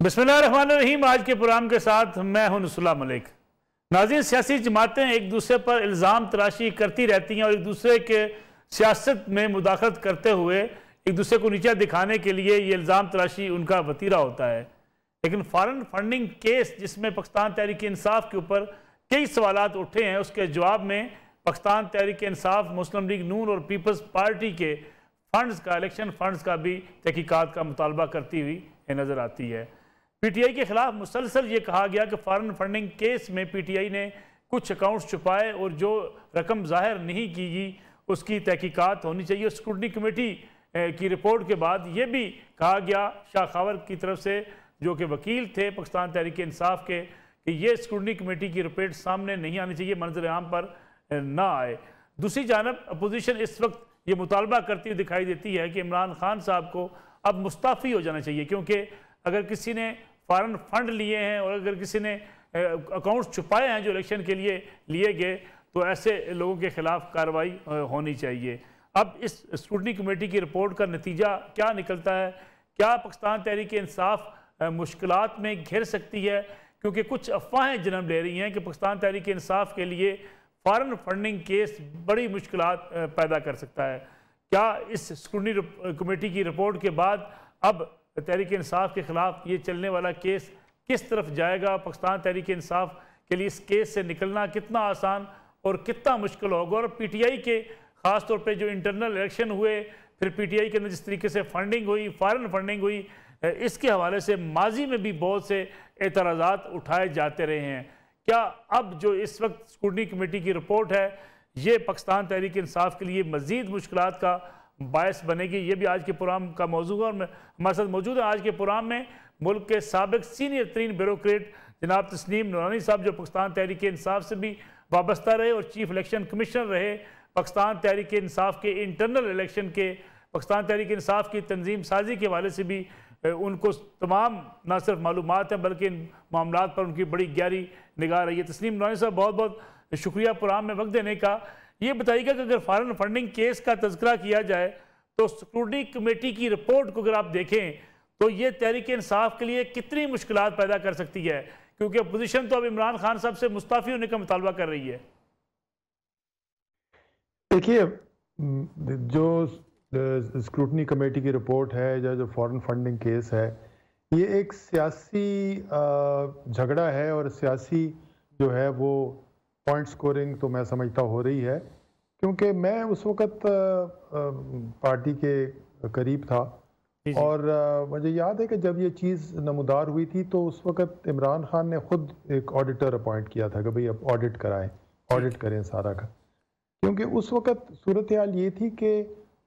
बिस्मिल्लाहिर्रहमानिर्रहीम। आज के प्रोग्राम के साथ मैं हूं नुसुल्लाह मलिक। नाज़रीन, सियासी जमातें एक दूसरे पर इल्ज़ाम तराशी करती रहती हैं और एक दूसरे के सियासत में मुदाखलत करते हुए एक दूसरे को नीचा दिखाने के लिए ये इल्ज़ाम तराशी उनका वतीरा होता है। लेकिन फॉरेन फंडिंग केस जिसमें पाकिस्तान तहरीक इंसाफ के ऊपर कई सवालात उठे हैं, उसके जवाब में पाकिस्तान तहरीक इंसाफ, मुस्लिम लीग नून और पीपल्स पार्टी के फंड्स का, इलेक्शन फंड्स का भी तहकीकात का मुतालबा करती हुई नज़र आती है। पीटीआई के खिलाफ मुसलसल ये कहा गया कि फॉरेन फंडिंग केस में पीटीआई ने कुछ अकाउंट्स छुपाए और जो रकम जाहिर नहीं की गई उसकी तहकीकात होनी चाहिए। स्क्रूटनी कमेटी की रिपोर्ट के बाद ये भी कहा गया शाह खावर की तरफ से, जो कि वकील थे पाकिस्तान तहरीक इंसाफ के, कि ये स्क्रूटनी कमेटी की रिपोर्ट सामने नहीं आनी चाहिए, मंजर आम पर ना आए। दूसरी जानब अपोजिशन इस वक्त ये मुतालबा करती हुई दिखाई देती है कि इमरान खान साहब को अब मुस्ताफ़ी हो जाना चाहिए, क्योंकि अगर किसी ने फॉरेन फंड लिए हैं और अगर किसी ने अकाउंट्स छुपाए हैं जो इलेक्शन के लिए लिए गए, तो ऐसे लोगों के खिलाफ कार्रवाई होनी चाहिए। अब इस स्क्रूटनी कमेटी की रिपोर्ट का नतीजा क्या निकलता है? क्या पाकिस्तान तहरीक इंसाफ मुश्किलात में घिर सकती है? क्योंकि कुछ अफवाहें जन्म ले रही हैं कि पाकिस्तान तहरीक इंसाफ के लिए फॉरेन फंडिंग केस बड़ी मुश्किलात पैदा कर सकता है। क्या इस स्क्रूटनी कमेटी की रिपोर्ट के बाद अब तहरीक इंसाफ के खिलाफ ये चलने वाला केस किस तरफ जाएगा? पाकिस्तान तहरीक इंसाफ के लिए इस केस से निकलना कितना आसान और कितना मुश्किल होगा? और पीटीआई के ख़ास तौर पे जो इंटरनल इलेक्शन हुए, फिर पीटीआई के अंदर जिस तरीके से फंडिंग हुई, फॉरेन फंडिंग हुई, इसके हवाले से माजी में भी बहुत से एतराज़ात उठाए जाते रहे हैं। क्या अब जो इस वक्त स्क्रूटनी कमेटी की रिपोर्ट है, ये पाकिस्तान तहरीक इंसाफ के लिए मज़ीद मुश्किलात का बायस बनेगी? ये भी आज के प्रोग्राम का मौजू है और हमारे साथ मौजूद है आज के प्रोग्राम में मुल्क के साबिक सीनियर तरीन ब्यूरोक्रेट जनाब तस्नीम नूरानी साहब, जो पाकिस्तान तहरीक इंसाफ से भी वाबस्ता रहे और चीफ इलेक्शन कमिश्नर रहे। पाकिस्तान तहरीक इंसाफ के इंटरनल इलेक्शन के, पाकिस्तान तहरीक इंसाफ की तंजीम साजी के हवाले से भी उनको तमाम न सिर्फ मालूमात हैं बल्कि इन मामलात पर उनकी बड़ी गहरी निगाह रही है। तस्नीम नूरानी साहब, बहुत बहुत शुक्रिया प्रोग्राम में वक्त देने का। ये बताइएगा कि अगर फॉरेन फंडिंग केस का तज़किरा किया जाए तो स्क्रूटनी कमेटी की रिपोर्ट को अगर आप देखें तो ये तहरीक इंसाफ के लिए कितनी मुश्किलात पैदा कर सकती है? क्योंकि अपोजिशन तो अब इमरान खान साहब से मुस्ताफ़ी होने का मुतालबा कर रही है। देखिए, जो स्क्रूटनी कमेटी की रिपोर्ट है या जो फॉरेन फंडिंग केस है, ये एक सियासी झगड़ा है और सियासी जो है वो पॉइंट स्कोरिंग तो मैं समझता हो रही है, क्योंकि मैं उस वक़्त पार्टी के करीब था और मुझे याद है कि जब ये चीज़ नमूदार हुई थी तो उस वक़्त इमरान खान ने ख़ुद एक ऑडिटर अपॉइंट किया था कि भाई अब ऑडिट कराएं, ऑडिट करें सारा का, क्योंकि उस वक़्त सूरत हाल ये थी कि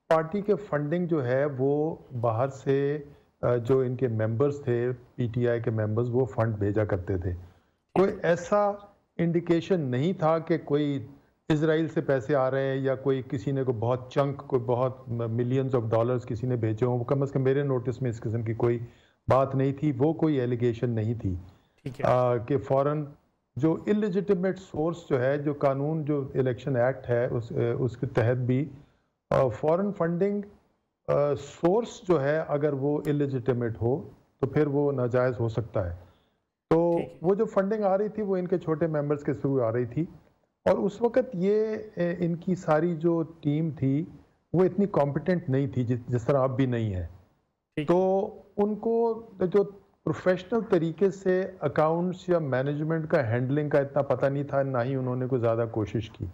पार्टी के फंडिंग जो है वो बाहर से जो इनके मेंबर्स थे, पीटीआई के मेंबर्स, वो फंड भेजा करते थे। कोई ऐसा इंडिकेशन नहीं था कि कोई इजराइल से पैसे आ रहे हैं या कोई किसी ने को बहुत चंक, कोई बहुत मिलियंस ऑफ डॉलर्स किसी ने भेजे हों। कम से कम मेरे नोटिस में इस किस्म की कोई बात नहीं थी, वो कोई एलिगेशन नहीं थी कि फॉरेन जो इलिजिटिमेट सोर्स जो है, जो कानून, जो इलेक्शन एक्ट है उसके तहत भी फॉरेन फंडिंग सोर्स जो है अगर वो इलिजिटिमेट हो तो फिर वो नाजायज़ हो सकता है। तो वो जो फंडिंग आ रही थी वो इनके छोटे मेंबर्स के थ्रू आ रही थी और उस वक़्त ये इनकी सारी जो टीम थी वो इतनी कॉम्पिटेंट नहीं थी जिस तरह अब भी नहीं है। तो उनको जो प्रोफेशनल तरीके से अकाउंट्स या मैनेजमेंट का हैंडलिंग का इतना पता नहीं था, ना ही उन्होंने कोई ज़्यादा कोशिश की।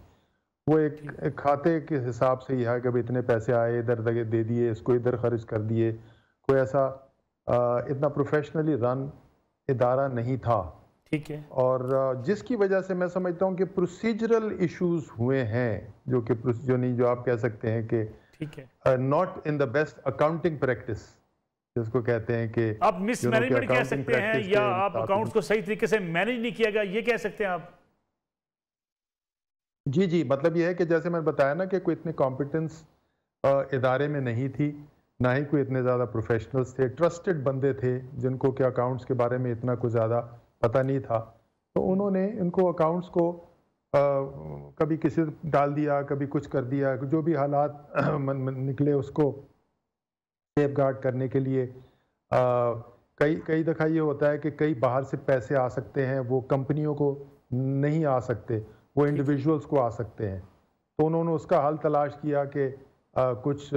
वो एक खाते के हिसाब से ही है कि भाई इतने पैसे आए, इधर दे दिए, इसको इधर खर्च कर दिए। कोई ऐसा इतना प्रोफेशनली रन इदारा नहीं था। ठीक है। और जिसकी वजह से मैं समझता हूँ कि प्रोसीजरल इश्यूज हुए हैं, जो आप कह सकते हैं कि ठीक है, not in the best accounting practice, जिसको कहते हैं कि आप मिसमैनेजमेंट कह सकते हैं या आप अकाउंट्स को सही तरीके से मैनेज नहीं किया गया, ये कह सकते हैं आप? जी, मतलब ये है कि जैसे मैंने बताया ना कि कोई इतनी कॉम्पिटेंस इदारे में नहीं थी, ना ही कोई इतने ज़्यादा प्रोफेशनल्स थे, ट्रस्टेड बंदे थे जिनको कि अकाउंट्स के बारे में इतना कुछ ज़्यादा पता नहीं था। तो उन्होंने इनको अकाउंट्स को कभी किसी डाल दिया, कभी कुछ कर दिया, जो भी हालात निकले उसको सेफगार्ड करने के लिए कई कई दफ़ा ये होता है कि कई बाहर से पैसे आ सकते हैं, वो कंपनियों को नहीं आ सकते, वो इंडिविजुअल्स को आ सकते हैं। तो उन्होंने उसका हल तलाश किया कि कुछ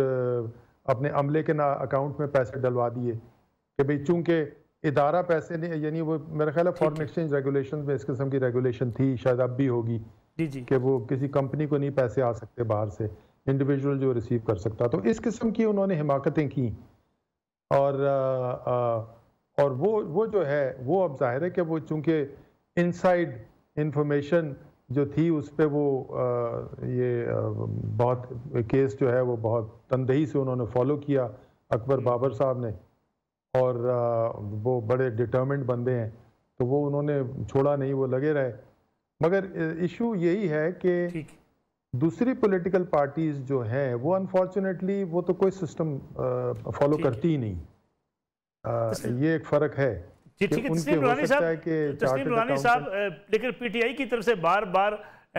अपने अमले के ना अकाउंट में पैसे डलवा दिए कि भाई चूंकि इदारा पैसे नहीं, यानी वो मेरा ख्याल है फॉरेन एक्सचेंज रेगुलेशन में इस किस्म की रेगुलेशन थी, शायद अब भी होगी कि वो किसी कंपनी को नहीं पैसे आ सकते बाहर से, इंडिविजुअल जो रिसीव कर सकता। तो इस किस्म की उन्होंने हिमाकतें की और वो जो है वो अब जाहिर है कि वो चूंकि इनसाइड इंफॉर्मेशन जो थी उस पर वो बहुत केस जो है वो बहुत तनदही से उन्होंने फॉलो किया अकबर बाबर साहब ने, और वो बड़े डिटर्मिन्ड बंदे हैं तो वो उन्होंने छोड़ा नहीं, वो लगे रहे। मगर इशू यही है कि दूसरी पॉलिटिकल पार्टीज जो हैं वो अनफॉर्चुनेटली वो तो कोई सिस्टम फॉलो करती ही नहीं। ये एक फ़र्क है। ठीक है तस्लीम नूरानी साहब, लेकिन पीटीआई की तरफ से बार बार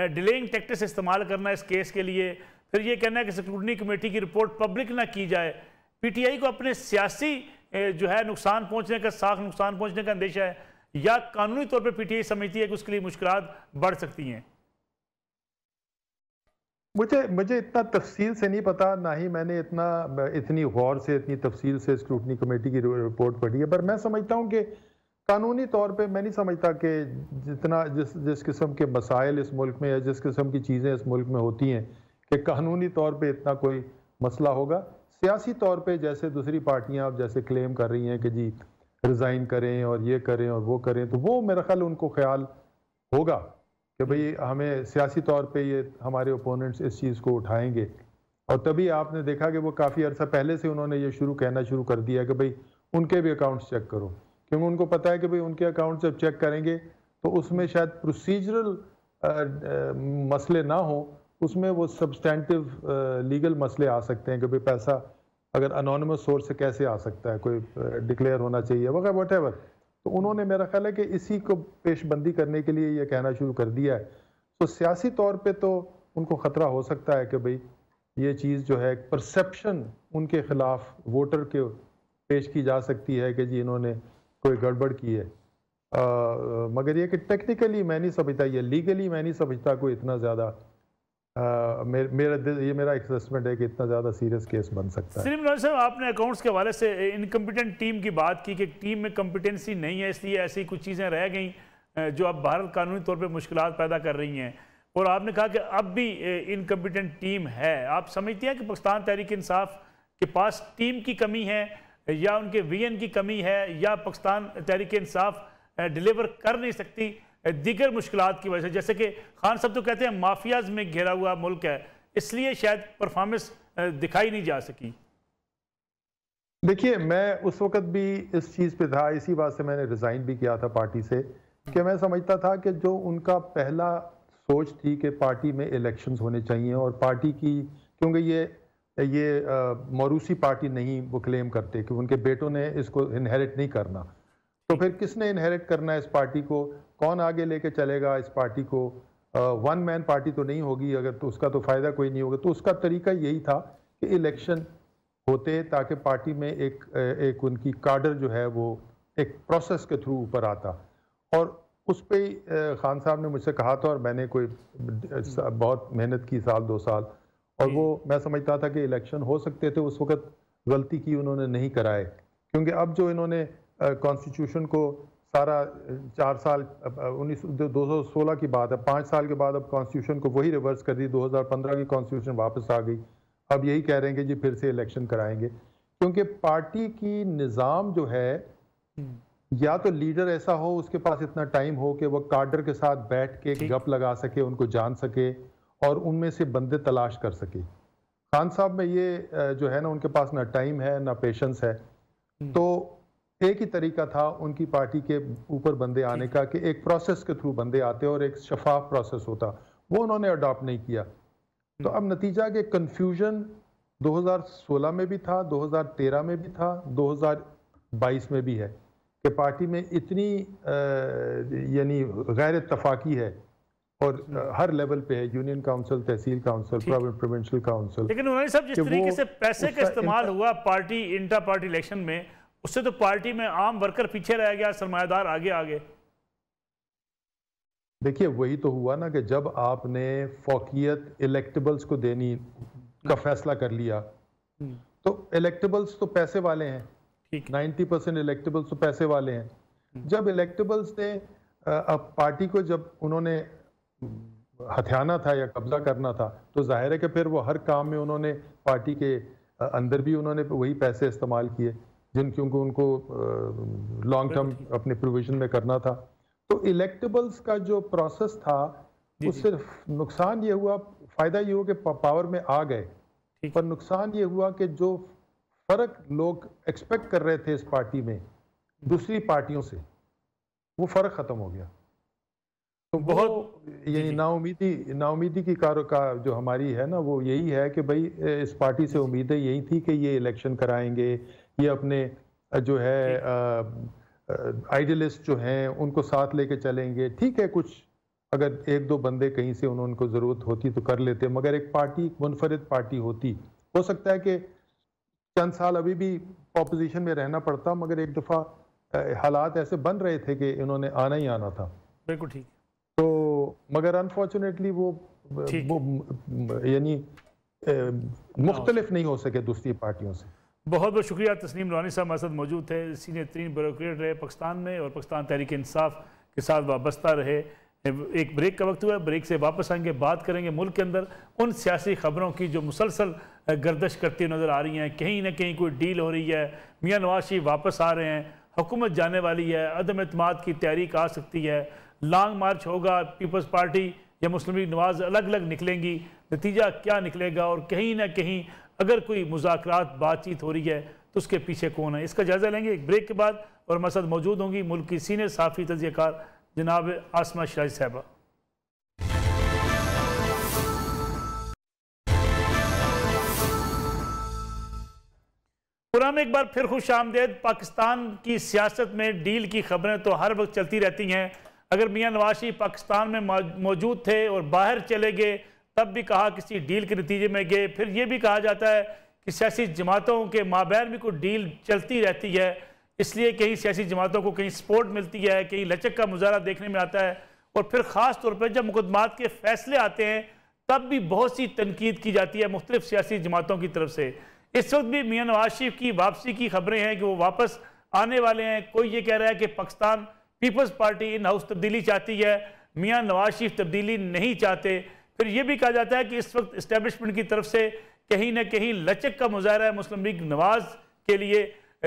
डिलेइंग टैक्टिक्स इस्तेमाल करना इस केस के लिए, फिर ये कहना है कि स्क्रूटनी कमेटी की रिपोर्ट पब्लिक ना की जाए, पीटीआई को अपने सियासी जो है नुकसान पहुंचने का, साख नुकसान पहुंचने का अंदेशा है, या कानूनी तौर पर पीटीआई समझती है कि उसके लिए मुश्किलात बढ़ सकती हैं? मुझे इतना तफसील से नहीं पता, ना ही मैंने इतनी गौर से इतनी तफसील से स्क्रूटनी कमेटी की रिपोर्ट पढ़ी है, पर मैं समझता हूँ कि कानूनी तौर पे मैं नहीं समझता कि जिस किस्म के मसाइल इस मुल्क में या जिस किस्म की चीज़ें इस मुल्क में होती हैं कि कानूनी तौर पे इतना कोई मसला होगा। सियासी तौर पे जैसे दूसरी पार्टियाँ अब जैसे क्लेम कर रही हैं कि जी रिज़ाइन करें और ये करें और वो करें, तो वो मेरा ख्याल उनको ख्याल होगा कि भाई हमें सियासी तौर पे ये हमारे ओपोनेंट्स इस चीज़ को उठाएंगे, और तभी आपने देखा कि वो काफ़ी अर्सा पहले से उन्होंने ये कहना शुरू कर दिया कि भाई उनके भी अकाउंट्स चेक करो, क्योंकि उनको पता है कि भाई उनके अकाउंट जब चेक करेंगे तो उसमें शायद प्रोसीजरल मसले ना हो, उसमें वो सब्सटेंटिव लीगल मसले आ सकते हैं कि भाई पैसा अगर अनोनिमस सोर्स से कैसे आ सकता है, कोई डिक्लेयर होना चाहिए वगैरह व्हाटएवर। तो उन्होंने मेरा ख्याल है कि इसी को पेशबंदी करने के लिए ये कहना शुरू कर दिया है। तो सियासी तौर पे तो उनको ख़तरा हो सकता है कि भाई ये चीज़ जो है परसेप्शन उनके ख़िलाफ़ वोटर के पेश की जा सकती है कि जी इन्होंने कोई गड़बड़ की है। मगर ये कि टेक्निकली मैं नहीं समझता, ये लीगली मैं नहीं समझता कोई इतना ज़्यादा मेरा असेसमेंट है कि इतना ज़्यादा सीरियस केस बन सकता है। सलीम साहब, आपने अकाउंट्स के हवाले से इनकम्पिटेंट टीम की बात की कि टीम में कम्पिटेंसी नहीं है, इसलिए ऐसी कुछ चीज़ें रह गई जो अब भारत कानूनी तौर पे मुश्किलात पैदा कर रही हैं, और आपने कहा कि अब भी इनकम्पिटेंट टीम है। आप समझते हैं कि पाकिस्तान तहरीक इंसाफ के पास टीम की कमी है, या उनके वीएन की कमी है, या पाकिस्तान तहरीक इंसाफ डिलीवर कर नहीं सकती दीगर मुश्किलात की वजह से? जैसे कि खान साहब तो कहते हैं माफियाज में घिरा हुआ मुल्क है, इसलिए शायद परफॉर्मेंस दिखाई नहीं जा सकी। देखिए, मैं उस वक्त भी इस चीज़ पे था, इसी बात से मैंने रिज़ाइन भी किया था पार्टी से, कि मैं समझता था कि जो उनका पहला सोच थी कि पार्टी में इलेक्शंस होने चाहिए, और पार्टी की, क्योंकि ये मौरूसी पार्टी नहीं वो क्लेम करते कि उनके बेटों ने इसको इनहेरिट नहीं करना, तो फिर किसने इनहेरिट करना है इस पार्टी को, कौन आगे लेके चलेगा इस पार्टी को? वन मैन पार्टी तो नहीं होगी, अगर तो उसका तो फ़ायदा कोई नहीं होगा। तो उसका तरीका यही था कि इलेक्शन होते ताकि पार्टी में एक उनकी काडर जो है वो एक प्रोसेस के थ्रू ऊपर आता, और उस पर खान साहब ने मुझसे कहा था और मैंने कोई बहुत मेहनत की, साल 2 साल, और वो मैं समझता था कि इलेक्शन हो सकते थे। उस वक्त गलती की उन्होंने नहीं कराए, क्योंकि अब जो इन्होंने कॉन्स्टिट्यूशन को सारा 4 साल 2016 की बात है, 5 साल के बाद अब कॉन्स्टिट्यूशन को वही रिवर्स कर दी, 2015 की कॉन्स्टिट्यूशन वापस आ गई। अब यही कह रहे हैं कि जी फिर से इलेक्शन कराएंगे, क्योंकि पार्टी की निज़ाम जो है, या तो लीडर ऐसा हो उसके पास इतना टाइम हो कि वो काडर के साथ बैठ के गप लगा सके, उनको जान सके और उनमें से बंदे तलाश कर सके। खान साहब में ये जो है ना, उनके पास ना टाइम है ना पेशेंस है। तो एक ही तरीका था उनकी पार्टी के ऊपर बंदे आने का कि एक प्रोसेस के थ्रू बंदे आते और एक शफाफ प्रोसेस होता, वो उन्होंने अडॉप्ट नहीं किया। तो अब नतीजा कि कंफ्यूजन 2016 में भी था, 2013 में भी था, 2022 में भी है कि पार्टी में इतनी यानी गैर इत्तफाकी है, और हर लेवल पे है, यूनियन काउंसिल, तहसील काउंसिल, प्रोविंशियल काउंसिल। लेकिन उन्होंने सब जिस तरीके से पैसे का इस्तेमाल हुआ पार्टी इंटर पार्टी इलेक्शन में, उससे तो पार्टी में आम वर्कर पीछे रह गया, सरमायादार आगे आगे। देखिए वही तो हुआ ना कि जब आपने फौकियत इलेक्टेबल्स को देनी का फैसला कर लिया, तो इलेक्टेबल्स तो पैसे वाले हैं, 90% इलेक्टेबल्स तो पैसे वाले हैं। जब इलेक्टेबल्स ने अब पार्टी को जब उन्होंने हथियाना था या कब्जा करना था, तो जाहिर है कि फिर वो हर काम में उन्होंने पार्टी के अंदर भी उन्होंने वही पैसे इस्तेमाल किए जिन क्योंकि उनको लॉन्ग टर्म अपने प्रोविजन में करना था। तो इलेक्टेबल्स का जो प्रोसेस था उससे नुकसान ये हुआ, फायदा ये हुआ कि पावर में आ गए, पर नुकसान ये हुआ कि जो फर्क लोग एक्सपेक्ट कर रहे थे इस पार्टी में दूसरी पार्टियों से, वो फर्क खत्म हो गया। तो बहुत ये नाउमीदी की कार का जो हमारी है ना, वो यही है कि भाई इस पार्टी से उम्मीदें यही थी कि ये इलेक्शन कराएंगे, ये अपने जो है आइडियलिस्ट जो हैं उनको साथ लेके चलेंगे। ठीक है, कुछ अगर एक दो बंदे कहीं से उनको जरूरत होती तो कर लेते, मगर एक पार्टी मुनफरिद पार्टी होती, हो सकता है कि चंद साल अभी भी ऑपोजिशन में रहना पड़ता, मगर एक दफा हालात ऐसे बन रहे थे कि इन्होंने आना ही आना था। बिल्कुल ठीक। तो मगर अनफॉर्चुनेटली वो यानी मुख्तलिफ नहीं हो सके दूसरी पार्टियों से। बहुत बहुत शुक्रिया। तस्नीम नूरानी साहब हमारे साथ मौजूद थे, सीनियर तरीन ब्यूरोक्रेट रहे पाकिस्तान में और पाकिस्तान तहरीक इंसाफ के साथ वाबस्ता रहे। एक ब्रेक का वक्त हुआ, ब्रेक से वापस आएंगे, बात करेंगे मुल्क के अंदर उन सियासी खबरों की जो मुसलसल गर्दश करती नज़र आ रही हैं। कहीं ना कहीं कोई डील हो रही है, मियाँ नवाज शरीफ वापस आ रहे हैं, हुकूमत जाने वाली है, अदम एतमाद की तहरीक आ सकती है, लॉन्ग मार्च होगा, पीपल्स पार्टी या मुस्लिम लीग नवाज अलग अलग निकलेंगी, नतीजा क्या निकलेगा, और कहीं ना कहीं अगर कोई मुज़ाकरात बातचीत हो रही है तो उसके पीछे कौन है, इसका जायज़ा लेंगे एक ब्रेक के बाद। और हमारे साथ मौजूद होंगी मुल्क की सीनियर साफ़ी तज़कियाकार जनाब आसमा शिराजी साहबा। पुराने एक बार फिर खुश आमदेद। पाकिस्तान की सियासत में डील की खबरें तो हर वक्त चलती रहती हैं। अगर मियाँ नवाज शरीफ पाकिस्तान में मौजूद थे और बाहर चले गए तब भी कहा किसी डील के नतीजे में गए। फिर ये भी कहा जाता है कि सियासी जमातों के माबैन भी कोई डील चलती रहती है, इसलिए कहीं सियासी जमातों को कहीं सपोर्ट मिलती है, कहीं लचक का मुजाहरा देखने में आता है। और फिर ख़ास तौर पर जब मुकदमात के फैसले आते हैं तब भी बहुत सी तनकीद की जाती है मुख्तलिफ सियासी जमातों की तरफ से। इस वक्त भी मियाँ नवाज शरीफ की वापसी की खबरें हैं कि वो वापस आने वाले हैं। कोई ये कह रहा है कि पाकिस्तान पीपल्स पार्टी इन हाउस तब्दीली चाहती है, मियाँ नवाज शरीफ तब्दीली नहीं चाहते। फिर यह भी कहा जाता है कि इस वक्त इस्टेब्लिशमेंट की तरफ से कहीं ना कहीं लचक का मुजाहरा है मुस्लिम लीग नवाज के लिए,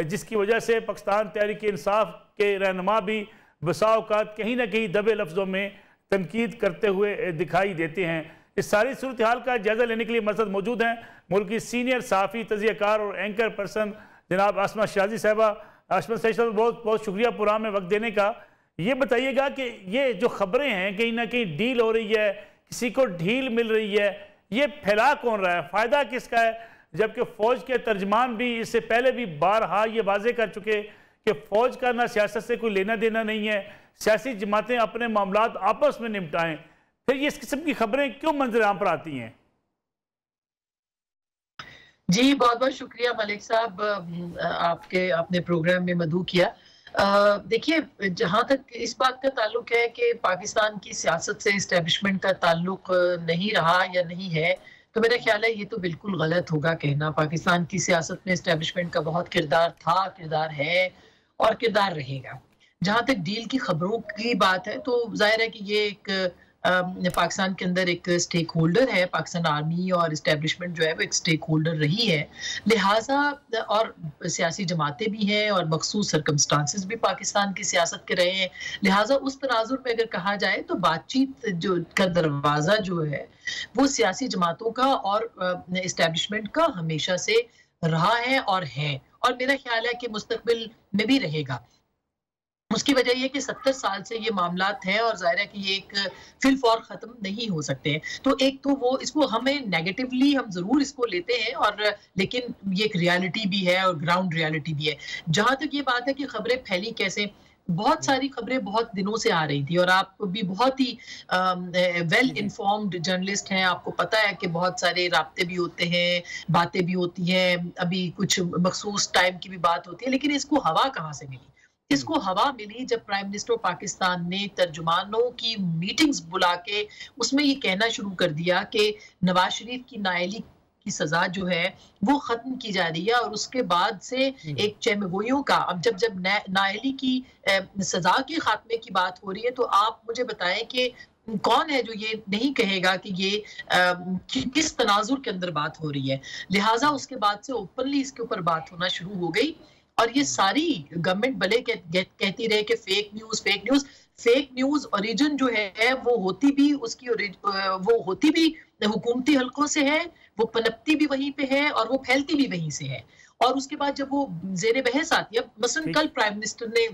जिसकी वजह से पाकिस्तान तहरीक इंसाफ के रहनुमा भी बसा औकात कहीं ना कहीं दबे लफ्ज़ों में तनकीद करते हुए दिखाई देते हैं। इस सारी सूरत हाल का जायज़ा लेने के लिए हमारे साथ मौजूद हैं मुल्क की सीनियर साफ़ी तज़कियाकार और एंकर पर्सन जनाब आसमा शिराजी साहबा। आसमा साहब बहुत बहुत शुक्रिया प्रोग्राम में वक्त देने का। ये बताइएगा कि ये जो खबरें हैं कहीं ना कहीं डील हो रही है, किसी को ढील मिल रही है, ये फैला कौन रहा है, फ़ायदा किसका है? जबकि फ़ौज के तर्जमान भी इससे पहले भी बारहा ये वाजे कर चुके कि फ़ौज का ना सियासत से कोई लेना देना नहीं है, सियासी जमातें अपने मामलात आपस में निपटाएं। फिर ये इस किस्म की खबरें क्यों मंजर आम पर आती हैं? जी बहुत बहुत शुक्रिया मलिक साहब, आपने प्रोग्राम में मदऊ किया। देखिए, जहाँ तक इस बात का ताल्लुक है कि पाकिस्तान की सियासत से इस्टेब्लिशमेंट का ताल्लुक नहीं रहा या नहीं है, तो मेरा ख्याल है ये तो बिल्कुल गलत होगा कहना। पाकिस्तान की सियासत में इस्टेब्लिशमेंट का बहुत किरदार था, किरदार है और किरदार रहेगा। जहाँ तक डील की खबरों की बात है तो जाहिर है कि ये एक पाकिस्तान के अंदर एक स्टेक होल्डर है, पाकिस्तान आर्मी और इस्टेब्लिशमेंट जो है वो एक स्टेक होल्डर रही है, लिहाजा और सियासी जमातें भी हैं और मखसूस सर्कमस्टांसेस भी पाकिस्तान की सियासत के रहे हैं। लिहाजा उस तनाजुर में अगर कहा जाए तो बातचीत जो का दरवाज़ा जो है वो सियासी जमातों का और इस्टेब्लिशमेंट का हमेशा से रहा है और मेरा ख्याल है कि मुस्तकबिल में भी रहेगा। उसकी वजह यह कि 70 साल से ये मामलात हैं और जाहिर है कि ये एक फिल फॉर ख़त्म नहीं हो सकते हैं। तो एक तो वो इसको हमें नेगेटिवली हम ज़रूर इसको लेते हैं और लेकिन ये एक रियलिटी भी है और ग्राउंड रियलिटी भी है। जहाँ तक ये बात है कि खबरें फैली कैसे, बहुत सारी खबरें बहुत दिनों से आ रही थी और आप भी बहुत ही वेल इन्फॉर्म्ड जर्नलिस्ट हैं, आपको पता है कि बहुत सारे राब्ते भी होते हैं, बातें भी होती हैं, अभी कुछ मखसूस टाइम की भी बात होती है, लेकिन इसको हवा कहाँ से मिली? इसको हवा मिली जब प्राइम मिनिस्टर पाकिस्तान ने तर्जुमानों की मीटिंग्स बुला के उसमें ये कहना शुरू कर दिया कि नवाज शरीफ की नाअहली की सजा जो है वो खत्म की जा रही है और उसके बाद से एक चेमगोइयों का, अब जब नाअहली की सजा के खात्मे की बात हो रही है तो आप मुझे बताएं कि कौन है जो ये नहीं कहेगा कि ये किस तनाजुर के अंदर बात हो रही है। लिहाजा उसके बाद से ओपनली इसके ऊपर बात होना शुरू हो गई और ये सारी गवर्नमेंट भले कहती रहे कि फेक न्यूज ओरिजिन जो है वो होती भी हुकूमती हलकों से है, वो पनपती भी वहीं पे है और वो फैलती भी वहीं से है। और उसके बाद जब वो जेर बहस आती है, मसलन कल प्राइम मिनिस्टर ने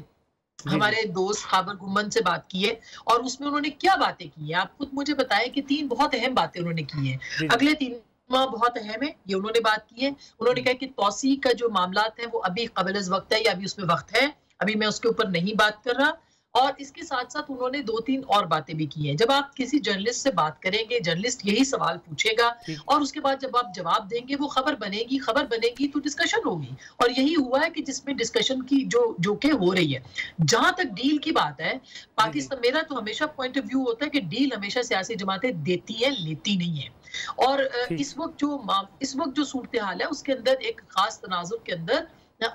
हमारे दोस्त खाबर गुम्मन से बात की है और उसमें उन्होंने क्या बातें की है, आप खुद मुझे बताएं कि 3 बहुत अहम बातें उन्होंने की हैं। अगले 3 माह बहुत अहम है, ये उन्होंने बात की है। उन्होंने कहा कि तौसी का जो मामलात है वो अभी क़ाबिल वक्त है या अभी उसमें वक्त है, अभी मैं उसके ऊपर नहीं बात कर रहा। और इसके साथ साथ उन्होंने 2-3 और बातें भी की हैं। जब आप किसी जर्नलिस्ट से बात करेंगे, जर्नलिस्ट यही सवाल पूछेगा और उसके बाद जब आप जवाब देंगे वो खबर बनेगी तो डिस्कशन होगी और यही हुआ है कि जिसमें डिस्कशन की जो के हो रही है। जहां तक डील की बात है, पाकिस्तान, मेरा तो हमेशा पॉइंट ऑफ व्यू होता है कि डील हमेशा सियासी जमातें देती है, लेती नहीं है। और इस वक्त जो सूरत हाल है उसके अंदर एक खास तनाजुर के अंदर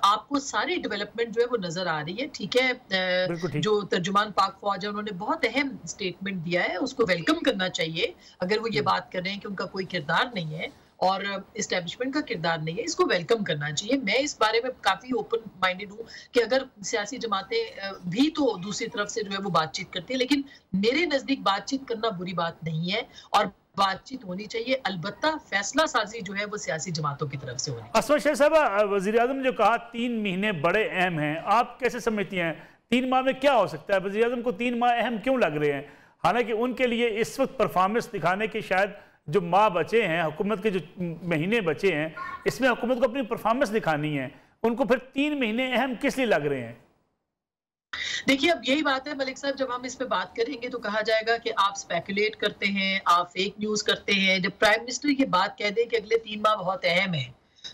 आपको सारी डेवलपमेंट जो है वो नजर आ रही है। ठीक है, जो तर्जुमान पाक फौज है उन्होंने बहुत अहम स्टेटमेंट दिया है, उसको वेलकम करना चाहिए। अगर वो ये बात कर रहे हैं कि उनका कोई किरदार नहीं है और इस्टेब्लिशमेंट का किरदार नहीं है, इसको वेलकम करना चाहिए। मैं इस बारे में काफी ओपन माइंडेड हूँ कि अगर सियासी जमातें भी तो दूसरी तरफ से जो है वो बातचीत करती है, लेकिन मेरे नजदीक बातचीत करना बुरी बात नहीं है और बातचीत होनी चाहिए। अलबत्ता फैसला साजी जो है वो सियासी जमातों की तरफ से होनी चाहिए। असद शेख साहब, वज़ीर आज़म जो कहा 3 महीने बड़े अहम हैं, आप कैसे समझती हैं 3 माह में क्या हो सकता है? वज़ीर आज़म को 3 माह अहम क्यों लग रहे हैं? हालांकि उनके लिए इस वक्त परफॉर्मेंस दिखाने के शायद जो माह बचे हैं, हुकूमत के जो महीने बचे हैं, इसमें हुकूमत को अपनी परफॉर्मेंस दिखानी है। उनको फिर 3 महीने अहम किस लिए लग रहे हैं? देखिए, अब यही बात है मलिक साहब, जब हम इस पे बात करेंगे तो कहा जाएगा कि आप स्पेकुलेट करते हैं, आप फेक न्यूज करते हैं। जब प्राइम मिनिस्टर ये बात कह दें कि अगले 3 माह बहुत अहम है,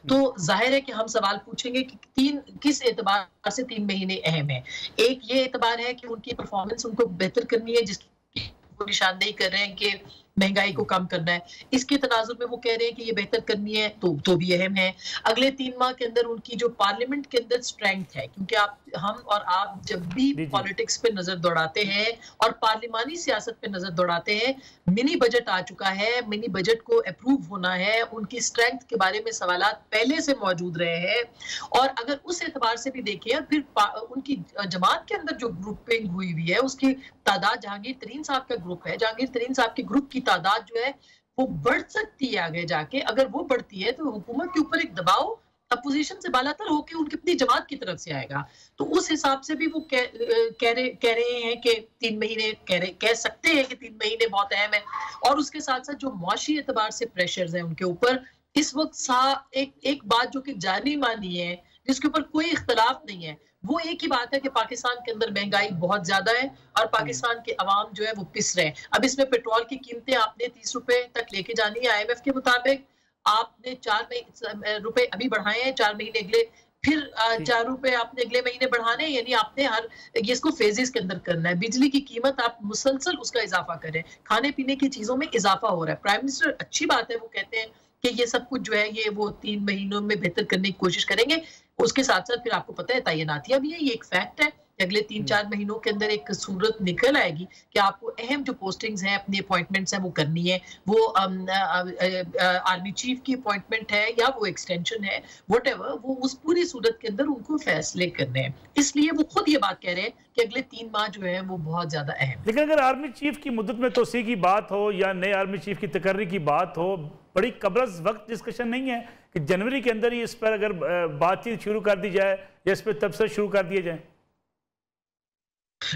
तो जाहिर है कि हम सवाल पूछेंगे कि किस एतबार से 3 महीने अहम है। एक ये एतबार है कि उनकी परफॉर्मेंस उनको बेहतर करनी है, जिसकी वो निशानदेही कर रहे हैं कि महंगाई को कम करना है। इसके तनाजुर में वो कह रहे हैं कि ये बेहतर करनी है, तो भी अहम है। अगले 3 माह के अंदर उनकी जो पार्लियामेंट के अंदर स्ट्रेंथ है, क्योंकि हम और आप जब भी पॉलिटिक्स पे नजर दौड़ाते हैं और पार्लिमानी सियासत पे नजर दौड़ाते हैं, मिनी बजट आ चुका है, मिनी बजट को अप्रूव होना है, उनकी स्ट्रेंथ के बारे में सवालात पहले से मौजूद रहे हैं। और अगर उस एतबार से भी देखें, फिर उनकी जमात के अंदर जो ग्रुपिंग हुई हुई है उसकी तादाद, जहांगीर तरीन साहब का ग्रुप है, जहांगीर तरीन साहब के ग्रुप की तादाद जो है वो बढ़ सकती है आगे जाके। अगर वो बढ़ती है तो हुकूमत के ऊपर एक दबाव अपोजिशन से बालातर होकर उनकी अपनी जमात की तरफ से आएगा। तो उस हिसाब से भी वो कह रहे हैं कि 3 महीने कह सकते हैं कि 3 महीने बहुत अहम है। और उसके साथ साथ जो मुआशी एतबार से प्रेशर्स हैं उनके ऊपर इस वक्त एक बात जो कि जानी मानी है, जिसके ऊपर कोई इख्तलाफ नहीं है, वो एक ही बात है कि पाकिस्तान के अंदर महंगाई बहुत ज्यादा है और पाकिस्तान के अवाम जो है वो पिस रहे हैं। अब इसमें पेट्रोल की कीमतें आपने 30 रुपए तक लेके जानी है। IMF के मुताबिक आपने 4 रुपए अभी बढ़ाए हैं, 4 महीने अगले फिर 4 रुपए आपने अगले महीने बढ़ाने हैं, यानी आपने इसको फेजेस के अंदर करना है। बिजली की कीमत आप मुसलसल उसका इजाफा करें, खाने पीने की चीजों में इजाफा हो रहा है। प्राइम मिनिस्टर अच्छी बात है, वो कहते हैं कि ये सब कुछ जो है ये वो 3 महीनों में बेहतर करने की कोशिश करेंगे। उसके साथ साथ फिर आपको पता है तैनातियां भी है, ये एक फैक्ट है। अगले 3-4 महीनों के अंदर एक सूरत निकल आएगी कि आपको अहम जो पोस्टिंग्स हैं, अपनी अपॉइंटमेंट्स हैं वो करनी है। वो आर्मी चीफ की अपॉइंटमेंट है या वो एक्सटेंशन है, व्हाटएवर, वो उस पूरी सूरत के अंदर उनको फैसले करने हैं। इसलिए वो खुद ये बात कह रहे हैं कि अगले 3 माह जो है वो बहुत ज्यादा अहम। लेकिन अगर आर्मी चीफ की मुद्दत में तोसी की बात हो या नए आर्मी चीफ की तकर्री की बात हो, बड़ी कबरस वक्त डिस्कशन नहीं है कि जनवरी के अंदर ही इस पर अगर बातचीत शुरू कर दी जाए या इस पर तबसर शुरू कर दिए जाए?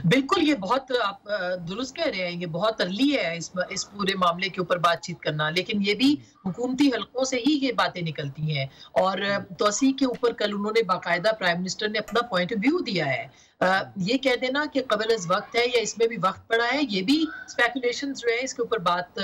बिल्कुल, ये बहुत आप दुरुस्त कह रहे हैं, ये बहुत अर्ली है इस पूरे मामले के ऊपर बातचीत करना, लेकिन ये भी हुकूमती हलकों से ही ये बातें निकलती हैं। और तौसीक के ऊपर कल उन्होंने बाकायदा प्राइम मिनिस्टर ने अपना पॉइंट ऑफ व्यू दिया है। ये कह देना कि क़ब्ल अज़ वक्त है या इसमें भी वक्त पड़ा है, ये भी स्पेकुलेशन जो है इसके ऊपर बात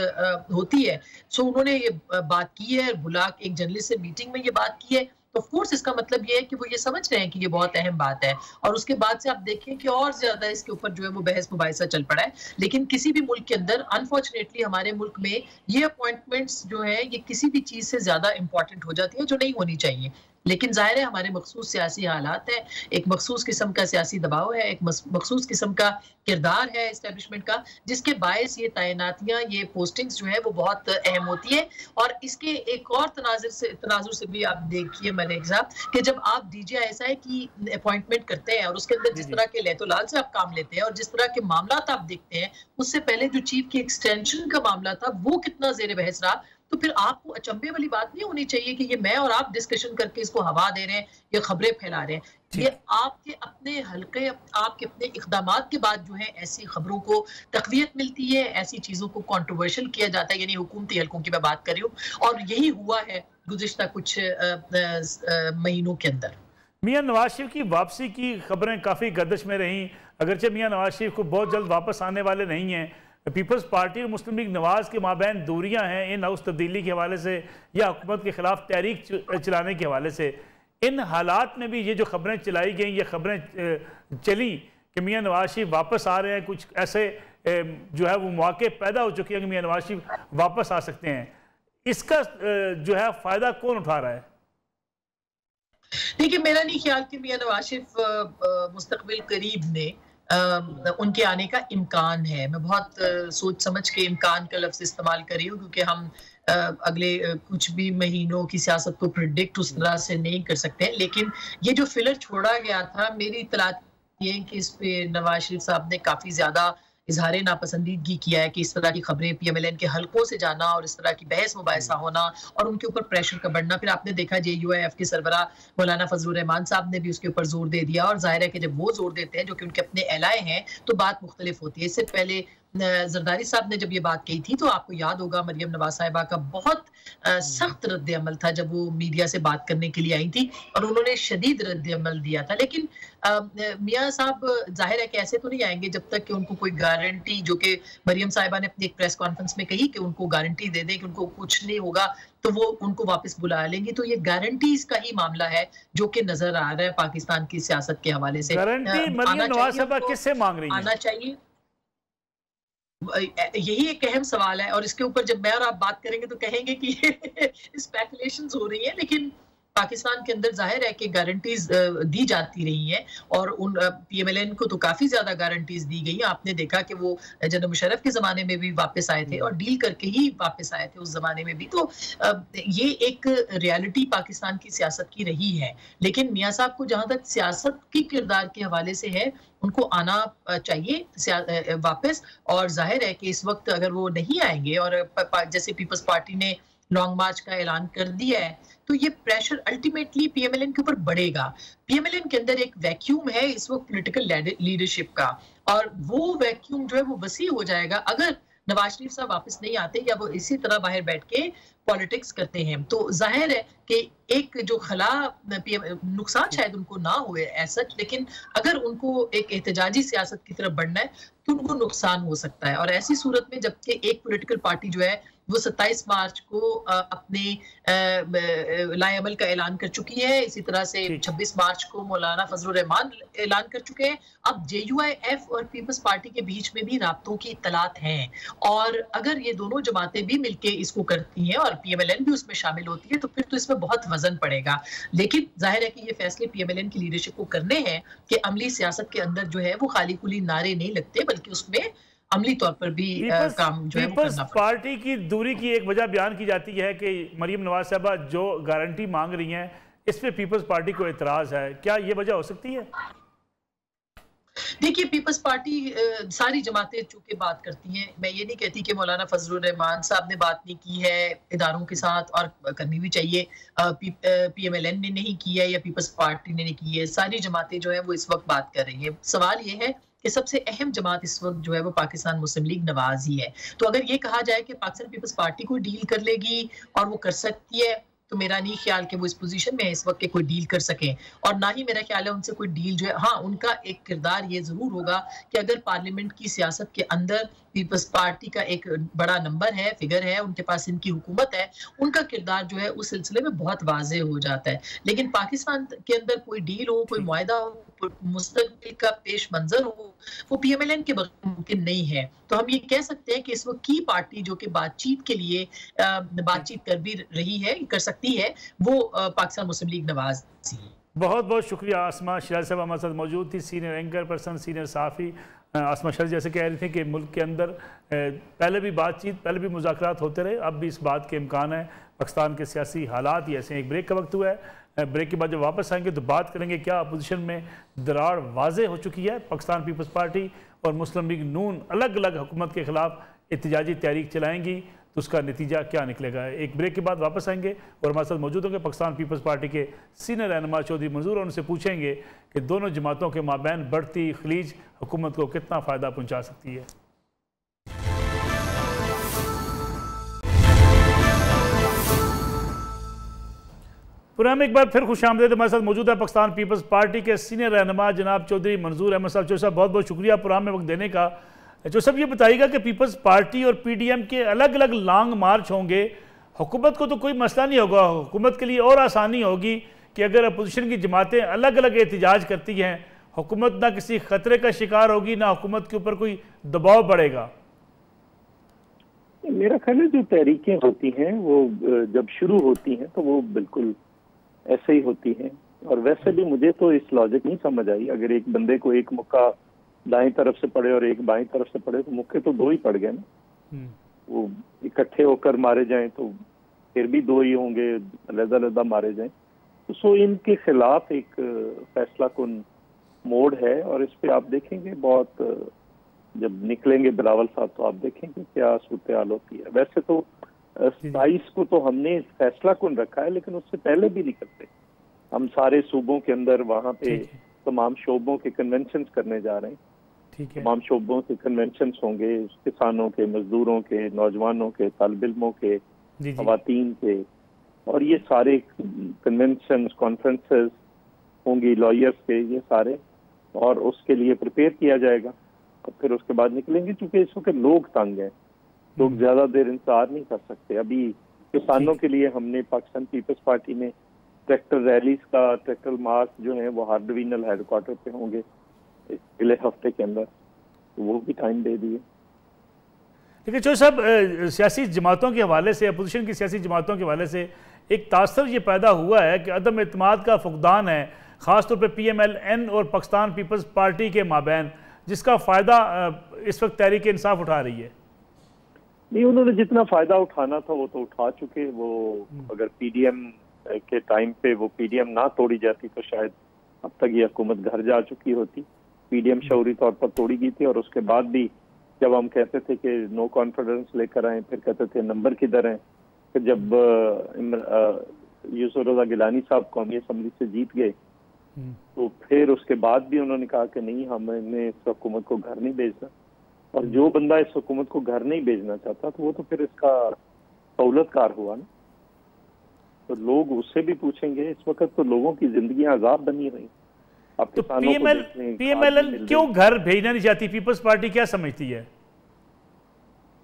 होती है। सो उन्होंने ये बात की है, बुला के एक जर्नलिस्ट से मीटिंग में ये बात की है, तो ऑफ कोर्स इसका मतलब ये है कि वो ये समझ रहे हैं कि ये बहुत अहम बात है। और उसके बाद से आप देखें कि और ज्यादा इसके ऊपर जो है वो बहस मुबाहिसा चल पड़ा है। लेकिन किसी भी मुल्क के अंदर अनफॉर्चुनेटली हमारे मुल्क में ये अपॉइंटमेंट्स जो है ये किसी भी चीज से ज्यादा इंपॉर्टेंट हो जाती है, जो नहीं होनी चाहिए। लेकिन जाहिर है हमारे मखसूस सियासी हालात है, एक मखसूस किस्म का सियासी दबाव है, एक मखसूस किस्म का किरदार है एस्टेब्लिशमेंट का, जिसके बायस ये तैनातियां, ये पोस्टिंग्स जो है वो बहुत अहम होती है। और इसके एक और तनाजुर से भी आप देखिए मलिक साहब कि जब आप DGISI की अपॉइंटमेंट करते हैं और उसके अंदर जिस तरह के लैतोलाल से आप काम लेते हैं और जिस तरह के मामला आप देखते हैं, उससे पहले जो चीफ की एक्सटेंशन का मामला था वो कितना जेर बहस रहा, तो फिर आपको अचंभे वाली बात नहीं होनी चाहिए कि ये मैं और आप डिस्कशन करके इसको हवा दे रहे हैं या खबरें फैला रहे हैं। ये आपके अपने हल्के, आपके अपने इक़दामात के बाद जो है ऐसी खबरों को तक़वियत मिलती है, ऐसी चीजों को कंट्रोवर्शियल किया जाता है, यानी हुकूमती हल्कों की मैं बात कर रही हूँ। और यही हुआ है गुज़िश्ता कुछ महीनों के अंदर। मियां नवाज शरीफ की वापसी की खबरें काफ़ी गर्दिश में रहीं, अगरचे मियां नवाज शरीफ को बहुत जल्द वापस आने वाले नहीं हैं। पीपल्स पार्टी और मुस्लिम लीग नवाज के माबैन दूरियां हैं इन हाउस तब्दीली के हवाले से या हुकूमत के खिलाफ तहरीक चलाने के हवाले से। इन हालात में भी ये जो खबरें चलाई गई, ये खबरें चली कि मियां नवाज शरीफ वापस आ रहे हैं, कुछ ऐसे जो है वो मौके पैदा हो चुके हैं कि मियां नवाज शरीफ वापस आ सकते हैं, इसका जो है फ़ायदा कौन उठा रहा है? देखिए, मेरा नहीं ख्याल कि मियां नवाज शरीफ मुस्तकबिल करीब में उनके आने का इम्कान है। मैं बहुत सोच समझ के इम्कान का लफ्ज इस्तेमाल कर रही हूँ, क्योंकि हम अगले कुछ भी महीनों की सियासत को प्रिडिक्ट उस तरह से नहीं कर सकते। लेकिन ये जो फिलर छोड़ा गया था, मेरी इत्तलात ये है कि इस पे नवाज शरीफ साहब ने काफी ज्यादा इजहार नापसंदीदगी किया है कि इस तरह की खबरें PMLN के हलकों से जाना और इस तरह की बहस मुबाहिसा होना और उनके ऊपर प्रेशर का बढ़ना। फिर आपने देखा JUIF के सरबराह मौलाना फजलुर रहमान साहब ने भी उसके ऊपर जोर दे दिया, और जाहिर है कि जब वो जोर देते हैं जो कि उनके अपने एलाए हैं तो बात मुख्तलिफ होती है। इससे पहले जरदारी साहब ने जब ये बात कही थी तो आपको याद होगा मरियम नवाज साहिबा का बहुत सख्त रद्द अमल था जब वो मीडिया से बात करने के लिए आई थी, और उन्होंने शदीद रद्द अमल दिया था। लेकिन मियां साहब जाहिर है कि ऐसे तो नहीं आएंगे जब तक कि उनको कोई गारंटी, जो कि मरियम साहिबा ने अपनी एक प्रेस कॉन्फ्रेंस में कही कि उनको गारंटी दे दें कि उनको कुछ नहीं होगा तो वो उनको वापस बुला लेंगी। तो ये गारंटीज का ही मामला है जो कि नजर आ रहा है पाकिस्तान की सियासत के हवाले से। गारंटी मरियम नवाज साहिबा किससे मांग रही है? आना चाहिए, यही एक अहम सवाल है। और इसके ऊपर जब मैं और आप बात करेंगे तो कहेंगे कि स्पेकुलेशंस हो रही हैं, लेकिन पाकिस्तान के अंदर जाहिर है कि गारंटीज दी जाती रही हैं, और उन PMLN को तो काफी ज्यादा गारंटीज दी गई। आपने देखा कि वो जनरल मुशर्रफ के जमाने में भी वापस आए थे और डील करके ही वापस आए थे उस जमाने में भी। तो ये एक रियलिटी पाकिस्तान की सियासत की रही है। लेकिन मियां साहब को जहां तक सियासत की किरदार के हवाले से है, उनको आना चाहिए वापस। और जाहिर है कि इस वक्त अगर वो नहीं आएंगे और जैसे पीपल्स पार्टी ने लॉन्ग मार्च का ऐलान कर दिया है, तो ये प्रेशर अल्टीमेटली PMLN के ऊपर बढ़ेगा। PMLN के अंदर एक वैक्यूम है इस वक्त पॉलिटिकल लीडरशिप का, और वो वैक्यूम जो है वो वसी हो जाएगा अगर नवाज शरीफ साहब वापस नहीं आते या वो इसी तरह बाहर बैठ के पॉलिटिक्स करते हैं। तो जाहिर है कि एक जो खला नुकसान शायद उनको ना हुए ऐसा, लेकिन अगर उनको एक एहतजाजी सियासत की तरफ बढ़ना है तो उनको नुकसान हो सकता है। और ऐसी सूरत में जबकि एक पॉलिटिकल पार्टी जो है वो 27 मार्च को अपने लाएअमल का ऐलान कर चुकी है, इसी तरह से 26 मार्च को मौलाना फजलुर रहमान ऐलान कर चुके हैं। अब JUIF और पीपल्स पार्टी के बीच में भी राब्तों की इत्तलात हैं, और अगर ये दोनों जमातें भी मिलके इसको करती हैं और PMLN भी उसमें शामिल होती है तो फिर तो इसमें बहुत वजन पड़ेगा। लेकिन जाहिर है कि ये फैसले PMLN की लीडरशिप को करने हैं कि अमली सियासत के अंदर जो है वो खाली खुली नारे नहीं लगते, बल्कि उसमें अमली तौर पर भी काम जो है वो करना। पार्टी की दूरी की एक वजह बयान की जाती है कि मरियम नवाज साहिबा जो गारंटी मांग रही हैं इस पे पीपल्स पार्टी को एतराज है, क्या ये वजह हो सकती है? देखिए, पीपल्स पार्टी सारी जमातें चूंकि बात करती हैं, मैं ये नहीं कहती कि मौलाना फजलुर रहमान साहब ने बात नहीं की है इदारों के साथ, और करनी भी चाहिए। PMLN ने नहीं की है या पीपल्स पार्टी ने नहीं की है, सारी जमातें जो है वो इस वक्त बात कर रही है। सवाल ये है कि सबसे अहम जमात इस वक्त जो है वो पाकिस्तान मुस्लिम लीग नवाज ही है। तो अगर ये कहा जाए कि पाकिस्तान पीपल्स पार्टी को डील कर लेगी और वो कर सकती है, तो मेरा नहीं ख्याल कि वो इस पोजीशन में है इस वक्त के कोई डील कर सकें, और ना ही मेरा ख्याल है उनसे कोई डील जो है। हाँ, उनका एक किरदार ये जरूर होगा कि अगर पार्लियामेंट की सियासत के अंदर पीपल्स पार्टी का एक बड़ा नंबर है, फिगर है, उनके पास इनकी हुकूमत है, उनका किरदार जो है उस सिलसिले में बहुत वाज़ेह हो जाता है। लेकिन पाकिस्तान के अंदर कोई डील हो, कोई मुआहदा हो, मुस्तकबिल का पेश मंजर हो, वो PMLN के बगैर मुमकिन नहीं है। तो हम ये कह सकते हैं कि इस वक्त की पार्टी जो कि बातचीत के लिए बातचीत कर भी रही है, कर सकती है, वो पाकिस्तान मुस्लिम लीग नवाज है। बहुत बहुत शुक्रिया आसमा शराज साहब हमारे साथ मौजूद थी, सीनियर एंकर पर्सन, सीनियर साफ़ी। आसमा शराज जैसे कह रही थी कि मुल्क के अंदर पहले भी बातचीत, पहले भी मुज़ाकरात होते रहे, अब भी इस बात के इम्कान है। पाकिस्तान के सियासी हालात ही ऐसे हैं। एक ब्रेक का वक्त हुआ है, ब्रेक के बाद जब वापस आएंगे तो बात करेंगे क्या अपोजिशन में दरार वाज़े हो चुकी है। पाकिस्तान पीपल्स पार्टी और मुस्लिम लीग नून अलग अलग हुकूमत के खिलाफ एहतजाजी तहरीक चलाएंगी, तो उसका नतीजा क्या निकलेगा। एक ब्रेक के बाद वापस आएंगे और हमारे साथ मौजूद होंगे पाकिस्तान पीपल्स पार्टी के सीनियर रहनुमा चौधरी मंजूर, और उनसे पूछेंगे कि दोनों जमातों के माबैन बढ़ती खलीज हुकूमत को कितना फ़ायदा पहुँचा सकती है। प्रोग्राम एक बार फिर खुशामदीद। हमारे साथ मौजूद है पाकिस्तान पीपल्स पार्टी के सीनियर रहनुमा जनाब चौधरी मंजूर अहमद साहब। चौधरी साहब बहुत बहुत शुक्रिया प्रोग्राम में वक्त देने का। जो सब ये बताइएगा कि पीपल्स पार्टी और PDM के अलग अलग लॉन्ग मार्च होंगे, हुकूमत को तो कोई मसला नहीं होगा, हुकूमत के लिए और आसानी होगी कि अगर अपोजिशन की जमातें अलग अलग एहतजाज करती हैं, हुकूमत ना किसी खतरे का शिकार होगी, ना हुकूमत के ऊपर कोई दबाव बढ़ेगा। मेरा ख्याल है जो तहरीकें होती हैं वो जब शुरू होती हैं तो वो बिल्कुल ऐसे ही होती हैं, और वैसे भी मुझे तो इस लॉजिक नहीं समझ आई। अगर एक बंदे को एक मुक्का दाएं तरफ से पड़े और एक बाएं तरफ से पड़े तो मुक्के तो दो ही पड़ गए ना। वो इकट्ठे होकर मारे जाएं तो फिर भी दो ही होंगे, अलग-अलग मारे जाएं। तो सो इनके खिलाफ एक फैसला कुन मोड़ है, और इस पे आप देखेंगे बहुत जब निकलेंगे बिलावल साहब तो आप देखेंगे क्या सूरत हाल होती है। वैसे तो 27 को तो हमने फैसला कुन रखा है, लेकिन उससे पहले भी निकलते हम सारे सूबों के अंदर वहाँ पे तमाम शोबों के कन्वेंशन करने जा रहे हैं। तमाम शोबों के कन्वेंशन होंगे, किसानों के, मजदूरों के, नौजवानों के, तालिब इल्मों के, खवातीन के, और ये सारे कन्वेंशन कॉन्फ्रेंसेस होंगी लॉयर्स के, ये सारे, और उसके लिए प्रिपेयर किया जाएगा और फिर उसके बाद निकलेंगे। चूंकि इस वक्त लोग तंग हैं, लोग ज्यादा देर इंतजार नहीं कर सकते। अभी किसानों के लिए हमने पाकिस्तान पीपल्स पार्टी में ट्रैक्टर रैलीज का, ट्रैक्टर मार्च जो है वो हर डिवीजनल हेडक्वार्टर पे होंगे अगले हफ्ते के अंदर, तो वो भी टाइम दे दिए। लेकिन जो सब सियासी जमातों के हवाले से, अपोजिशन की सियासी जमातों के हवाले से एक तासर ये पैदा हुआ है कि अदम एतमाद का फुकदान है, ख़ासतौर पर PMLN और पाकिस्तान पीपल्स पार्टी के माबैन, जिसका फ़ायदा इस वक्त तहरीक इंसाफ उठा रही है। नहीं, उन्होंने जितना फ़ायदा उठाना था वो तो उठा चुके। वो अगर PDM के टाइम पे वो PDM ना तोड़ी जाती तो शायद अब तक ये हुकूमत घर जा चुकी होती। PDM शौरी तौर पर तोड़ी गई थी, और उसके बाद भी जब हम कहते थे कि नो कॉन्फिडेंस लेकर आए, फिर कहते थे नंबर किधर हैं, फिर जब यूसुफ रज़ा गिलानी साहब कौमी असम्बली से जीत गए तो फिर उसके बाद भी उन्होंने कहा कि नहीं, हमने इस हुकूमत को घर नहीं भेजना। और जो बंदा इस हुकूमत को घर नहीं भेजना चाहता तो वो तो फिर इसका सहूलतकार हुआ ना। तो लोग उससे भी पूछेंगे। इस वक्त तो लोगों की जिंदगी आजाद बनी रही। अब तो PMLN क्यों घर भेजना नहीं चाहती? पीपल्स पार्टी क्या समझती है?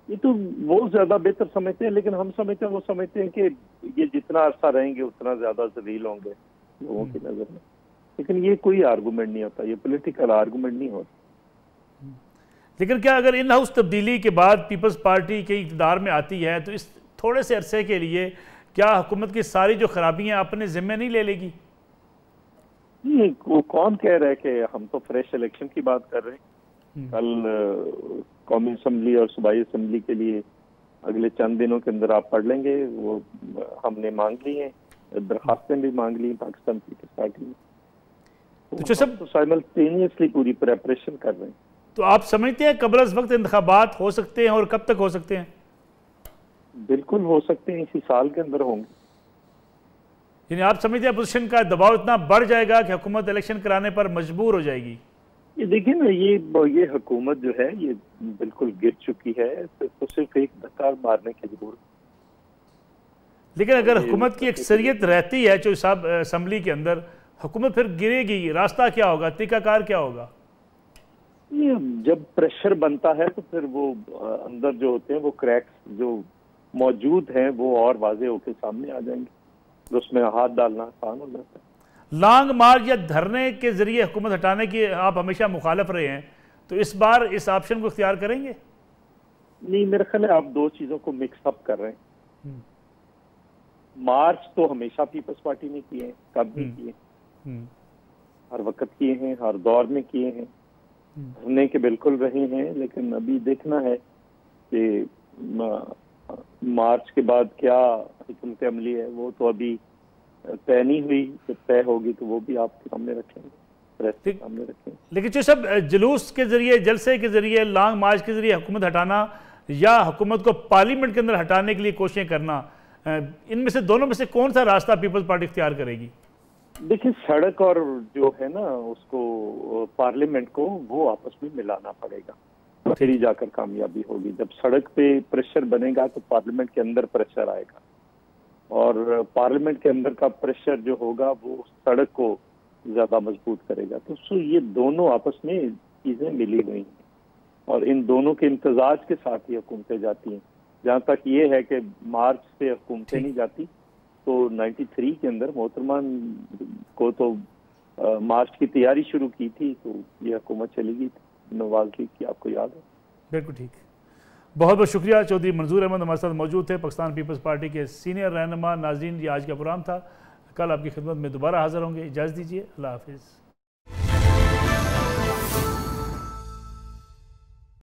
ये तो वो ज्यादा बेहतर समझते हैं, लेकिन हम समझते हैं, वो समझते हैं कि ये जितना अरसा रहेंगे उतना ज्यादा जलील होंगे लोगों की नजर में। लेकिन ये कोई आर्गूमेंट नहीं होता, ये पॉलिटिकल आर्गूमेंट नहीं होता। लेकिन क्या अगर इन हाउस तब्दीली के बाद पीपल्स पार्टी के इक़्तिदार में आती है तो इस थोड़े से अरसे के लिए क्या हुकूमत की सारी जो खराबियां अपने जिम्मे नहीं ले लेगी? वो कौन कह रहा है कि हम तो फ्रेश इलेक्शन की बात कर रहे हैं। कल कौमी असम्बली और सूबाई असम्बली के लिए अगले चंद दिनों के अंदर आप पढ़ लेंगे, वो हमने मांग ली है, दरखास्तें भी मांग ली पाकिस्तान पीपल्स पार्टी में। तो सब तो साइमल्टेनियसली पूरी प्रिपरेशन कर रहे हैं। तो आप समझते हैं कबल अज़ वक्त इंतखाबात हो सकते हैं, और कब तक हो सकते हैं? बिल्कुल हो सकते हैं, इसी साल के अंदर होंगे। यानी आप समझते हैं अपोजिशन का दबाव इतना बढ़ जाएगा कि हुकूमत इलेक्शन कराने पर मजबूर हो जाएगी? ये देखिए ना, ये हुकूमत जो है ये बिल्कुल गिर चुकी है, तो सिर्फ एक धक्का मारने की जरूरत। लेकिन अगर हुकूमत की अक्सरियत रहती है जो सब असम्बली के अंदर, हुकूमत फिर गिरेगी, रास्ता क्या होगा, तरीकाकार क्या होगा? ये जब प्रेशर बनता है तो फिर वो अंदर जो होते हैं वो क्रैक्स जो मौजूद हैं वो और वाजे होकर सामने आ जाएंगे, तो उसमें हाथ डालना आसान हो जाता है। लॉन्ग मार्च या धरने के जरिए हुकूमत हटाने की आप हमेशा मुखालफ रहे हैं, तो इस बार इस ऑप्शन को इख्तियार करेंगे? नहीं, मेरे ख्याल है आप दो चीजों को मिक्स अप कर रहे हैं। मार्च तो हमेशा पीपल्स पार्टी ने किए हैं, कब भी किए, हर वक्त किए हैं, हर दौर में किए हैं, धरने के बिल्कुल रहे हैं। लेकिन अभी देखना है कि मार्च के बाद क्या हिकमत अमली है, वो तो अभी तय नहीं हुई। जब तय होगी तो वो भी आपके सामने रखेंगे, प्रेस के सामने रखेंगे। लेकिन जो सब जुलूस के जरिए, जलसे के जरिए, लॉन्ग मार्च के जरिए हुकूमत हटाना या हुकूमत को पार्लियामेंट के अंदर हटाने के लिए कोशिशें करना, इनमें से दोनों में से कौन सा रास्ता पीपल्स पार्टी इख्तियार करेगी? देखिए, सड़क और जो है ना उसको पार्लियामेंट को वो आपस में मिलाना पड़ेगा, फिर ही जाकर कामयाबी होगी। जब सड़क पे प्रेशर बनेगा तो पार्लियामेंट के अंदर प्रेशर आएगा, और पार्लियामेंट के अंदर का प्रेशर जो होगा वो सड़क को ज्यादा मजबूत करेगा। तो ये दोनों आपस में चीजें मिली हुई हैं, और इन दोनों के इम्तजाज के साथ ही हुकूमतें जाती हैं। जहाँ तक ये है कि मार्च से हुकूमतें नहीं जाती, तो 93 के अंदर मोहतरमा को तो मार्च की तैयारी शुरू की थी, तो ये हुकूमत चली गई थी नवाज लीग की, आपको याद है। बिल्कुल ठीक। बहुत बहुत शुक्रिया। चौधरी मंजूर अहमद हमारे साथ मौजूद थे, पाकिस्तान पीपल्स पार्टी के सीनियर रहनुमा। नाज़रीन, ये आज का प्रोग्राम था, कल आपकी खिदमत में दोबारा हाजिर होंगे। इजाज़त दीजिए, अल्लाह हाफिज़।